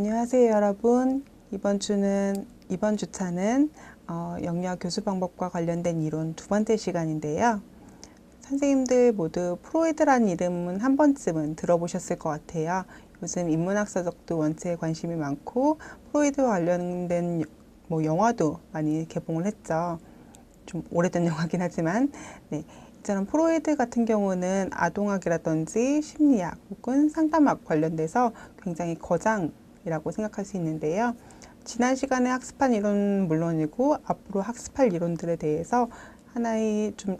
안녕하세요 여러분. 이번 주차는 영유아 교수 방법과 관련된 이론 두 번째 시간인데요. 선생님들 모두 프로이드라는 이름은 한 번쯤은 들어보셨을 것 같아요. 요즘 인문학서적도 원체에 관심이 많고 프로이드와 관련된 영화도 많이 개봉을 했죠. 좀 오래된 영화긴 하지만 네. 이처럼 프로이드 같은 경우는 아동학이라든지 심리학 혹은 상담학 관련돼서 굉장히 거장이라고 생각할 수 있는데요. 지난 시간에 학습한 이론은 물론이고 앞으로 학습할 이론들에 대해서 하나의 좀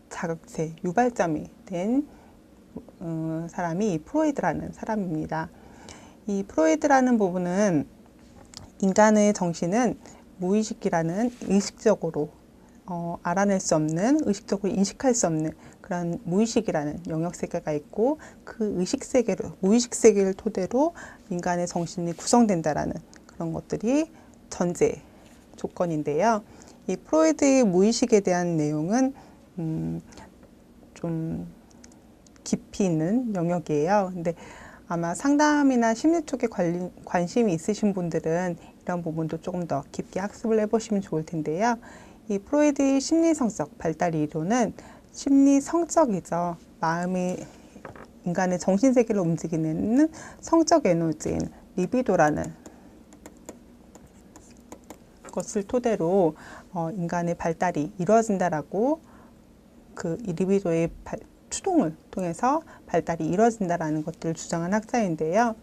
자극제, 유발점이 된 사람이 프로이드라는 사람입니다. 이 프로이드라는 부분은 인간의 정신은 무의식이라는 의식적으로 알아낼 수 없는, 의식적으로 인식할 수 없는 그런 무의식이라는 영역 세계가 있고, 그 의식 세계로, 무의식 세계를 토대로 인간의 정신이 구성된다라는 그런 것들이 전제 조건인데요. 이 프로이드의 무의식에 대한 내용은 좀 깊이 있는 영역이에요. 근데 아마 상담이나 심리 쪽에 관심이 있으신 분들은 이런 부분도 조금 더 깊게 학습을 해보시면 좋을 텐데요. 이 프로이드의 심리성적 발달 이론은 심리성적이죠. 마음이 인간의 정신세계를 움직이는 성적 에너지인 리비도라는 것을 토대로 인간의 발달이 이루어진다라고 그 리비도의 추동을 통해서 발달이 이루어진다라는 것들을 주장한 학자인데요.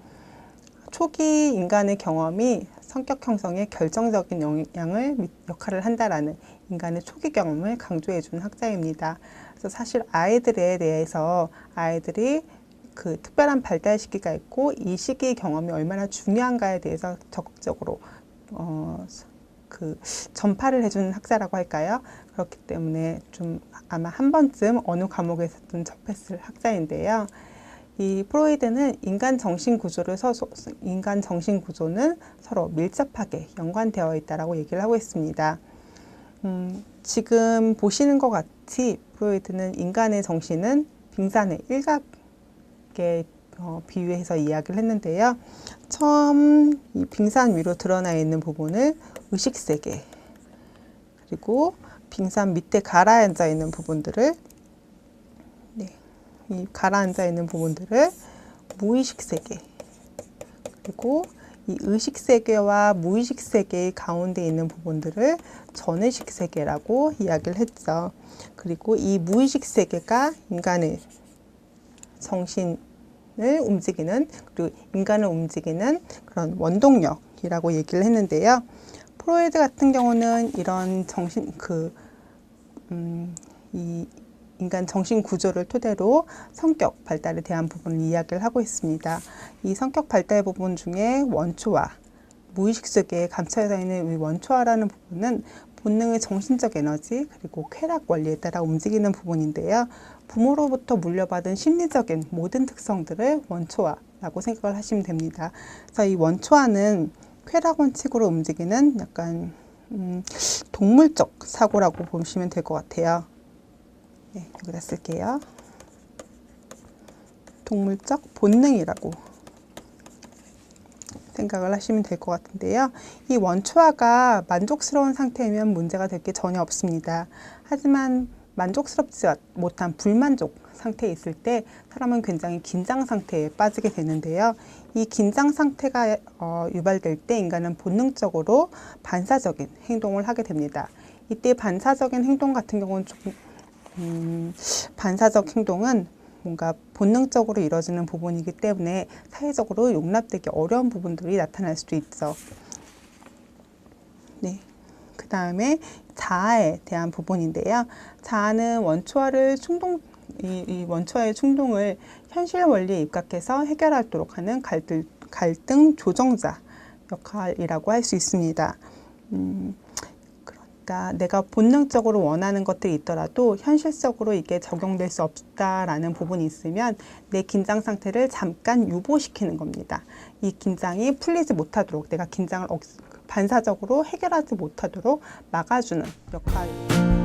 초기 인간의 경험이 성격 형성에 결정적인 역할을 한다라는 인간의 초기 경험을 강조해 준 학자입니다. 그래서 사실 아이들에 대해서 아이들이 그 특별한 발달 시기가 있고 이 시기의 경험이 얼마나 중요한가에 대해서 적극적으로 그 전파를 해주는 학자라고 할까요? 그렇기 때문에 좀 아마 한 번쯤 어느 과목에서든 접했을 학자인데요. 이 프로이드는 인간 정신 구조는 서로 밀접하게 연관되어 있다라고 얘기를 하고 있습니다. 지금 보시는 것 같이 프로이드는 인간의 정신은 빙산의 일각에 비유해서 이야기를 했는데요. 처음 이 빙산 위로 드러나 있는 부분을 의식세계, 그리고 빙산 밑에 가라앉아 있는 부분들을 이 가라앉아 있는 부분들을 무의식 세계, 그리고 이 의식 세계와 무의식 세계의 가운데 있는 부분들을 전의식 세계라고 이야기를 했죠. 그리고 이 무의식 세계가 인간의 정신을 움직이는, 그리고 인간을 움직이는 그런 원동력이라고 얘기를 했는데요. 프로이드 같은 경우는 이런 이 인간 정신 구조를 토대로 성격 발달에 대한 부분을 이야기를 하고 있습니다. 이 성격 발달 부분 중에 원초화, 무의식 속에 감춰져 있는 이 원초화라는 부분은 본능의 정신적 에너지 그리고 쾌락 원리에 따라 움직이는 부분인데요. 부모로부터 물려받은 심리적인 모든 특성들을 원초화라고 생각을 하시면 됩니다. 그래서 이 원초화는 쾌락 원칙으로 움직이는 약간 동물적 사고라고 보시면 될 것 같아요. 네, 여기다 쓸게요. 동물적 본능이라고 생각을 하시면 될 것 같은데요. 이 원초화가 만족스러운 상태이면 문제가 될 게 전혀 없습니다. 하지만 만족스럽지 못한 불만족 상태에 있을 때 사람은 굉장히 긴장 상태에 빠지게 되는데요. 이 긴장 상태가 유발될 때 인간은 본능적으로 반사적인 행동을 하게 됩니다. 이때 반사적인 행동 같은 경우는 조금 반사적 행동은 뭔가 본능적으로 이루어지는 부분이기 때문에 사회적으로 용납되기 어려운 부분들이 나타날 수도 있죠. 네. 그 다음에 자아에 대한 부분인데요. 자아는 원초화의 충동을 현실 원리에 입각해서 해결하도록 하는 갈등 조정자 역할이라고 할 수 있습니다. 내가 본능적으로 원하는 것들이 있더라도 현실적으로 이게 적용될 수 없다라는 부분이 있으면 내 긴장 상태를 잠깐 유보시키는 겁니다. 이 긴장이 풀리지 못하도록, 내가 긴장을 반사적으로 해결하지 못하도록 막아주는 역할입니다.